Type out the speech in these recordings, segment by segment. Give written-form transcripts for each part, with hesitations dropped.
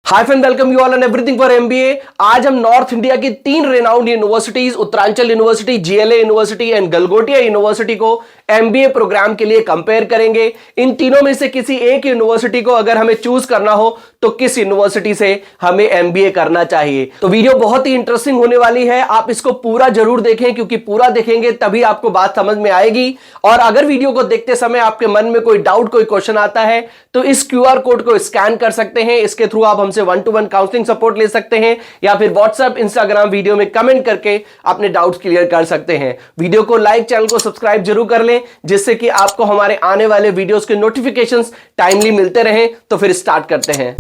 Hi friend, welcome you all and everything for MBA. आज हम north India की 3 renowned universities Uttaranchal university, GLA university and Galgotia university को MBA programme के लिए compare करेंगे। इन तीनों में से किसी एक यूनिवर्सिटी को अगर हमें चूज करना हो तो किस यूनिवर्सिटी से हमें एमबीए करना चाहिए। तो वीडियो बहुत ही इंटरेस्टिंग होने वाली है, आप इसको पूरा जरूर देखें क्योंकि पूरा देखेंगे तभी आपको बात समझ में आएगी। और अगर वीडियो को देखते समय आपके मन में कोई डाउट, कोई क्वेश्चन आता है तो इस क्यूआर कोड को स्कैन कर सकते हैं। इसके थ्रू आप हमसे 1-to-1 काउंसलिंग सपोर्ट ले सकते हैं या फिर व्हाट्सएप, इंस्टाग्राम वीडियो में कमेंट करके अपने डाउट्स क्लियर कर सकते हैं। वीडियो को लाइक, चैनल को सब्सक्राइब जरूर कर लें जिससे कि आपको हमारे आने वाले वीडियोस के नोटिफिकेशंस टाइमली मिलते रहें। तो फिर स्टार्ट करते हैं।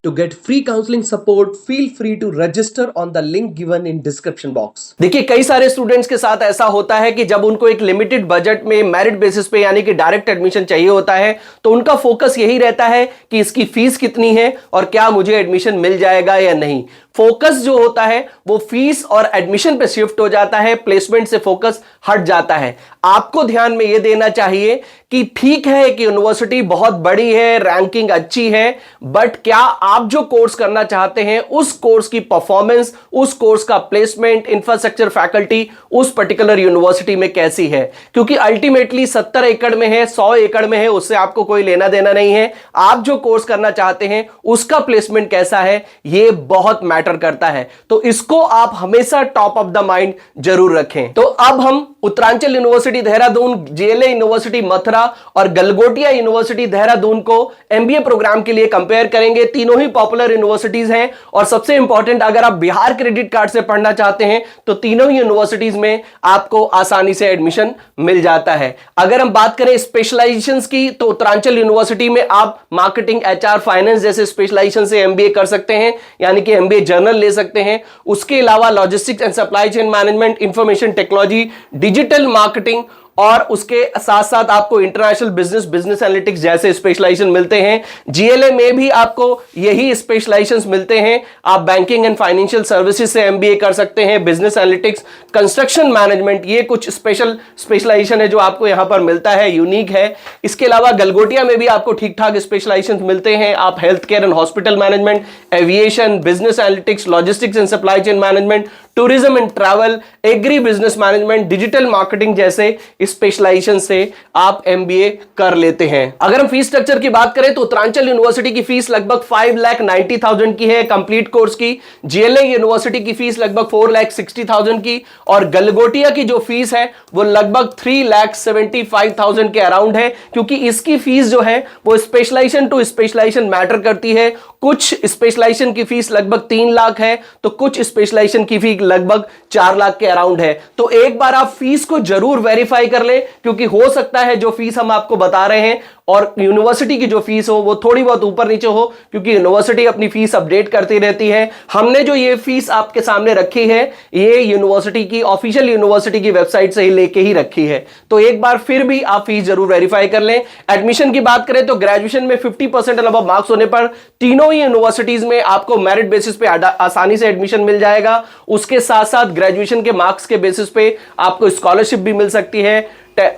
To get free counseling support, feel free to register on the link given in description box। देखिए, कई सारे स्टूडेंट्स के साथ ऐसा होता है कि जब उनको एक लिमिटेड बजट में मेरिट बेसिस पे यानी कि डायरेक्ट एडमिशन चाहिए होता है तो उनका फोकस यही रहता है कि इसकी फीस कितनी है और क्या मुझे एडमिशन मिल जाएगा या नहीं। फोकस जो होता है वो फीस और एडमिशन पे शिफ्ट हो जाता है, प्लेसमेंट से फोकस हट जाता है। आपको ध्यान में ये देना चाहिए कि ठीक है कि यूनिवर्सिटी बहुत बड़ी है, रैंकिंग अच्छी है, बट क्या आप जो कोर्स करना चाहते हैं उस कोर्स की परफॉर्मेंस, उस कोर्स का प्लेसमेंट, इंफ्रास्ट्रक्चर, फैकल्टी उस पर्टिकुलर यूनिवर्सिटी में कैसी है। क्योंकि अल्टीमेटली 70 एकड़ में है, 100 एकड़ में है, उससे आपको कोई लेना देना नहीं है। आप जो कोर्स करना चाहते हैं उसका प्लेसमेंट कैसा है ये बहुत मैटर करता है। तो इसको आप हमेशा टॉप ऑफ द माइंड जरूर रखें। तो अब हम उत्तरांचल यूनिवर्सिटी देहरादून, जेएलए यूनिवर्सिटी मथुरा और गलगोटिया यूनिवर्सिटी देहरादून को एमबीए प्रोग्राम के लिए कंपेयर करेंगे। तीनों ही पॉपुलर यूनिवर्सिटीज हैं और सबसे इंपॉर्टेंट, अगर आप बिहार क्रेडिट कार्ड से पढ़ना चाहते हैं तो तीनों ही यूनिवर्सिटीज में आपको आसानी से एडमिशन मिल जाता है। अगर हम बात करें स्पेशलाइजेशंस की तो उत्तरांचल यूनिवर्सिटी में आप मार्केटिंग, एचआर, फाइनेंस जैसे स्पेशलाइजेशन से एमबीए कर सकते हैं, यानी कि एमबीए जर्नल ले सकते हैं। उसके अलावा logistics and supply chain management, information technology, digital marketing और उसके साथ साथ आपको इंटरनेशनल बिजनेस, बिजनेस एनालिटिक्स जैसे स्पेशलाइजेशन मिलते हैं। जीएलए में भी आपको यही स्पेशलाइजेशंस मिलते हैं। आप बैंकिंग एंड फाइनेंशियल सर्विसेज से एमबीए कर सकते हैं, बिजनेस एनालिटिक्स, कंस्ट्रक्शन मैनेजमेंट, ये कुछ स्पेशलाइजेशन है जो आपको यहां पर मिलता है, यूनिक है। इसके अलावा गलगोटिया में भी आपको ठीक ठाक स्पेशलाइजेशन मिलते हैं। आप health care and hospital management, aviation, business analytics, logistics and supply chain management, tourism and travel, agri business management, digital marketing जैसे स्पेशलाइजेशन से आप एमबीए कर लेते हैं। अगर हम फीस स्ट्रक्चर की बात करें तो उत्तरांचल यूनिवर्सिटी की फीस लगभग 5,90,000 की है कंप्लीट कोर्स की। जीएलए यूनिवर्सिटी की फीस लगभग 4,60,000 की और गलगोटिया की जो फीस है वो लगभग 3,75,000 के अराउंड है। क्योंकि इसकी फीस जो है वो स्पेशलाइजेशन टू स्पेशलाइजेशन मैटर करती है। कुछ स्पेशलाइजेशन की फीस लगभग 3 लाख है तो कुछ स्पेशलाइजेशन की फीस लगभग 4 लाख के अराउंड है। तो एक बार आप फीस को जरूर वेरीफाई कर ले, क्योंकि हो सकता है जो फीस हम आपको बता रहे हैं और यूनिवर्सिटी की जो फीस हो वो थोड़ी बहुत ऊपर नीचे हो, क्योंकि यूनिवर्सिटी अपनी फीस अपडेट करती रहती है। हमने जो ये फीस आपके सामने रखी है ये यूनिवर्सिटी की ऑफिशियल यूनिवर्सिटी की वेबसाइट से ही लेके ही रखी है। तो एक बार फिर भी आप फीस जरूर वेरीफाई कर लें। एडमिशन की बात करें तो ग्रेजुएशन में 50% अबव मार्क्स होने पर तीनों ही यूनिवर्सिटीज में आपको मेरिट बेसिस पे आसानी से एडमिशन मिल जाएगा। उसके साथ साथ ग्रेजुएशन के मार्क्स के बेसिस पे आपको स्कॉलरशिप भी मिल सकती है।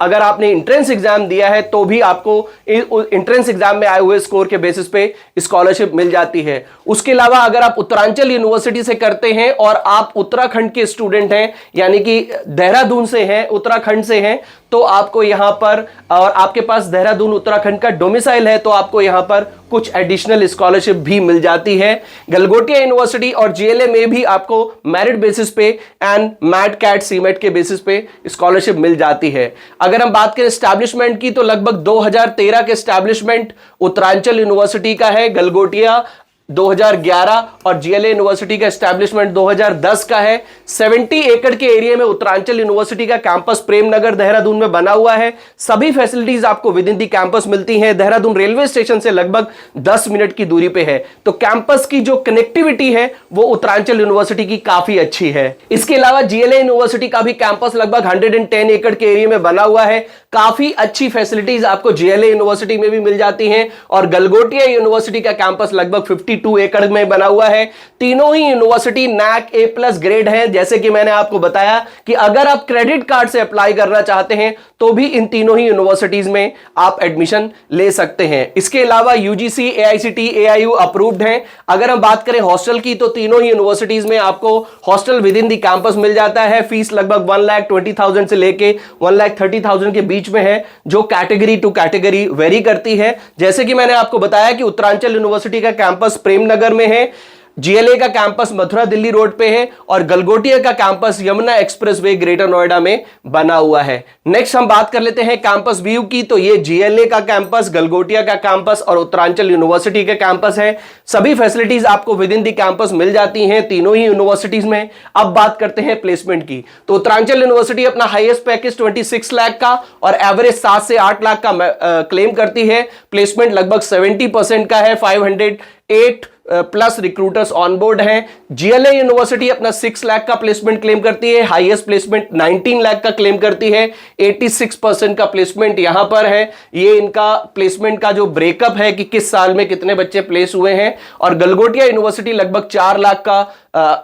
अगर आपने एंट्रेंस एग्जाम दिया है तो भी आपको एंट्रेंस एग्जाम में आए हुए स्कोर के बेसिस पे स्कॉलरशिप मिल जाती है। उसके अलावा अगर आप उत्तरांचल यूनिवर्सिटी से करते हैं और आप उत्तराखंड के स्टूडेंट हैं, यानी कि देहरादून से हैं, उत्तराखंड से हैं, तो आपको यहां पर, और आपके पास देहरादून उत्तराखंड का डोमिसाइल है, तो आपको यहां पर कुछ एडिशनल स्कॉलरशिप भी मिल जाती है। गलगोटिया यूनिवर्सिटी और जीएलए में भी आपको मेरिट बेसिस पे एंड मैट कैट सीमेट के बेसिस पे स्कॉलरशिप मिल जाती है। अगर हम बात करें एस्टैब्लिशमेंट की तो लगभग 2013 के एस्टैब्लिशमेंट उत्तरांचल यूनिवर्सिटी का है, गलगोटिया 2011 और जीएलए यूनिवर्सिटी का एस्टैब्लिशमेंट 2010 का है। 70 एकड़ के एरिया में उत्तरांचल यूनिवर्सिटी का कैंपस प्रेमनगर देहरादून में बना हुआ है। सभी फैसिलिटीज आपको विद इन दी कैंपस मिलती हैं। देहरादून रेलवे स्टेशन से लगभग 10 मिनट की दूरी पे है। तो कैंपस की जो कनेक्टिविटी है वो उत्तरांचल यूनिवर्सिटी की काफी अच्छी है। इसके अलावा जीएलए यूनिवर्सिटी का भी कैंपस लगभग 110 एकड़ के एरिया में बना हुआ है। काफी अच्छी फैसिलिटीज आपको जीएलए यूनिवर्सिटी में भी मिल जाती हैं और गलगोटिया यूनिवर्सिटी का कैंपस लगभग 50 52 एकड़ में बना हुआ है। तीनों ही यूनिवर्सिटी नैक A+ ग्रेड है। जैसे कि मैंने आपको बताया कि अगर आप क्रेडिट कार्ड से अप्लाई करना चाहते हैं तो भी इन तीनों ही यूनिवर्सिटीज में आप एडमिशन ले सकते हैं। इसके अलावा यूजीसी, AICTE, AIU अप्रूव्ड हैं। अगर हम बात करें हॉस्टल की तो तीनों ही यूनिवर्सिटीज में आपको hostel within the campus मिल जाता है। फीस लगभग 1,20,000 से लेके 1,30,000 के बीच में है, जो कैटेगरी टू कैटेगरी वेरी करती है। जैसे कि मैंने आपको बताया कि उत्तरांचल यूनिवर्सिटी का कैंपस प्रेमनगर में है, GLA का कैंपस मथुरा दिल्ली रोड पे है और गलगोटिया का campus Yamuna expressway greater Noida में बना हुआ है। नेक्स्ट हम बात कर लेते हैं कैंपस व्यू की। तो ये GLA का कैंपस, गलगोटिया का कैंपस और उत्तरांचल यूनिवर्सिटी का कैंपस है। सभी फैसिलिटीज आपको विद इन दी कैंपस मिल जाती हैं तीनों ही यूनिवर्सिटीज में। अब बात करते हैं प्लेसमेंट की। तो उत्तरांचल यूनिवर्सिटी अपना हाईएस्ट पैकेज 26 लाख का और एवरेज 7 से 8 लाख का क्लेम करती है। प्लेसमेंट लगभग 70% का है। 508 प्लस रिक्रूटर्स ऑनबोर्ड हैं। GLA यूनिवर्सिटी अपना 6 लाख का प्लेसमेंट क्लेम करती है। हाईएस्ट प्लेसमेंट 19 लाख का क्लेम करती है। 86% का प्लेसमेंट यहां पर है। ये इनका प्लेसमेंट का जो ब्रेकअप है कि किस साल में कितने बच्चे प्लेस हुए हैं। और गलगोटिया यूनिवर्सिटी लगभग 4 लाख का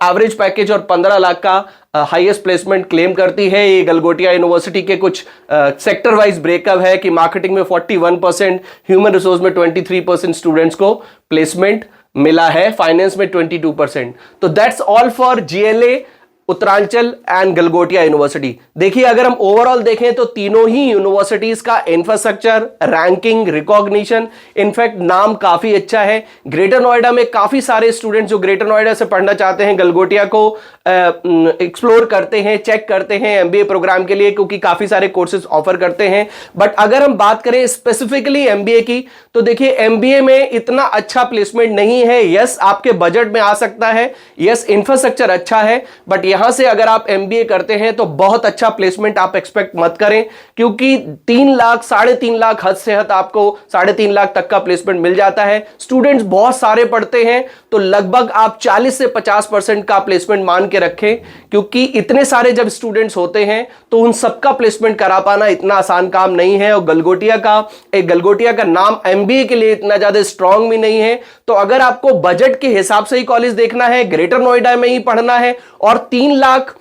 एवरेज पैकेज और 15 लाख का हाईएस्ट प्लेसमेंट क्लेम करती है। ये गलगोटिया यूनिवर्सिटी के कुछ सेक्टर वाइज ब्रेकअप है कि मार्केटिंग में 41%, ह्यूमन रिसोर्स में 23% स्टूडेंट्स को प्लेसमेंट मिला है, फाइनेंस में 22%। तो that's all for GLA, Uttaranchal and Galgotia university. देखिए अगर हम ओवरऑल देखें तो तीनों ही यूनिवर्सिटीज का इंफ्रास्ट्रक्चर, रैंकिंग, रिकॉग्निशन, इनफैक्ट नाम काफी अच्छा है। ग्रेटर नोएडा में काफी सारे स्टूडेंट्स जो ग्रेटर नोएडा से पढ़ना चाहते हैं गलगोटिया को एक्सप्लोर करते हैं, चेक करते हैं MBA प्रोग्राम के लिए, क्योंकि काफी सारे कोर्सेज ऑफर करते हैं। बट अगर हम बात करें स्पेसिफिकली MBA की तो देखिए MBA में इतना अच्छा प्लेसमेंट नहीं है। यस आपके बजट में आ सकता है, यस इंफ्रास्ट्रक्चर अच्छा है, बट यहां से अगर आप MBA करते हैं तो बहुत अच्छा प्लेसमेंट आप एक्सपेक्ट मत करें, क्योंकि 3 लाख 3.5 लाख हद से हद आपको 3.5 लाख तक का प्लेसमेंट मिल जाता है। स्टूडेंट्स बहुत सारे पढ़ते हैं तो लगभग आप 40 से 50% का प्लेसमेंट मान के रखें, क्योंकि इतने सारे जब स्टूडेंट्स होते हैं तो उन सबका प्लेसमेंट करा पाना इतना आसान काम नहीं है। और गलगोटिया का नाम MBA के लिए इतना ज्यादा स्ट्रांग भी नहीं है। तो अगर आपको बजट के हिसाब से ही कॉलेज देखना है, ग्रेटर नोएडा में ही पढ़ना है और 3 लाख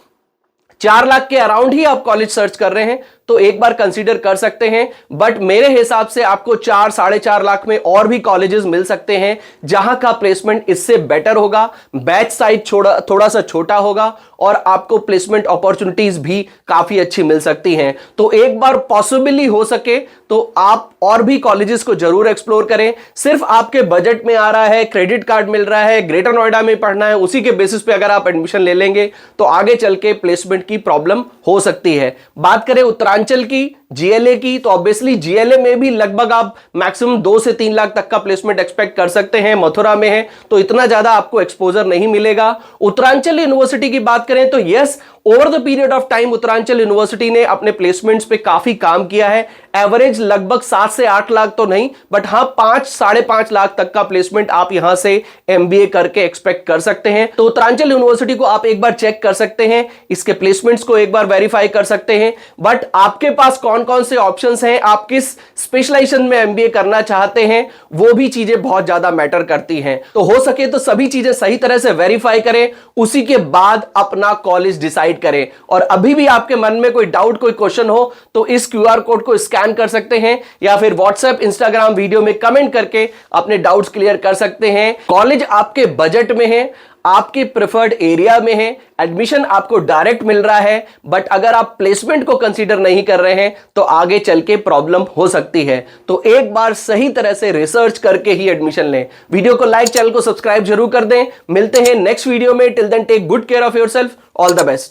4 लाख के अराउंड ही आप कॉलेज सर्च कर रहे हैं तो एक बार कंसीडर कर सकते हैं। बट मेरे हिसाब से आपको 4 साढ़े 4 लाख में और भी कॉलेजेस मिल सकते हैं जहां का प्लेसमेंट इससे बेटर होगा, बैच साइज थोड़ा सा छोटा होगा और आपको प्लेसमेंट अपॉर्चुनिटीज भी काफी अच्छी मिल सकती हैं। तो एक बार पॉसिबली हो सके तो आप और भी कॉलेजेस को जरूर एक्सप्लोर करें। सिर्फ आपके बजट में आ रहा है, क्रेडिट कार्ड मिल रहा है, ग्रेटर नोएडा में पढ़ना है, उसी के बेसिस पे अगर आप एडमिशन ले लेंगे तो आगे चल के प्लेसमेंट की प्रॉब्लम हो सकती है। बात करें उत्तरांचल की, GLA की, तो ऑब्वियसली GLA में भी लगभग आप मैक्सिमम 2 से 3 लाख तक का प्लेसमेंट एक्सपेक्ट कर सकते हैं। मथुरा में है तो इतना ज्यादा आपको एक्सपोजर नहीं मिलेगा। उत्तरांचल यूनिवर्सिटी की बात करें तो yes over the period of time Uttaranchal university ने अपने प्लेसमेंट्स पे काफी काम किया है। एवरेज लगभग 7 से 8 लाख तो नहीं, बट हां 5 साढ़े 5 लाख तक का प्लेसमेंट आप यहां से MBA करके एक्सपेक्ट कर सकते हैं। तो उत्तरांचल यूनिवर्सिटी को आप एक बार चेक कर सकते हैं, इसके प्लेसमेंट्स को एक बार वेरीफाई कर सकते हैं। बट आपके पास कौन कौन से ऑप्शंस हैं, आप किस स्पेशलाइजेशन में MBA करना चाहते हैं, वो भी चीजें बहुत ज्यादा मैटर करती हैं। तो हो सके तो सभी चीजें सही तरह से वेरीफाई करें, उसी के बाद अपना कॉलेज डिसाइड करें। और अभी भी आपके मन में कोई डाउट, कोई क्वेश्चन हो तो इस QR कोड को स्कैन कर सकते हैं या फिर WhatsApp, Instagram वीडियो में कमेंट करके अपने डाउट्स क्लियर कर सकते हैं। कॉलेज आपके बजट में है, आपके प्रेफर्ड एरिया में है, एडमिशन आपको डायरेक्ट मिल रहा है, बट अगर आप प्लेसमेंट को कंसीडर नहीं कर रहे हैं तो आगे चल के प्रॉब्लम हो सकती है। तो एक बार सही तरह से रिसर्च करके ही एडमिशन लें। वीडियो को लाइक, चैनल को सब्सक्राइब जरूर कर दें। मिलते हैं नेक्स्ट वीडियो में। Till then take good care of yourself. All the best.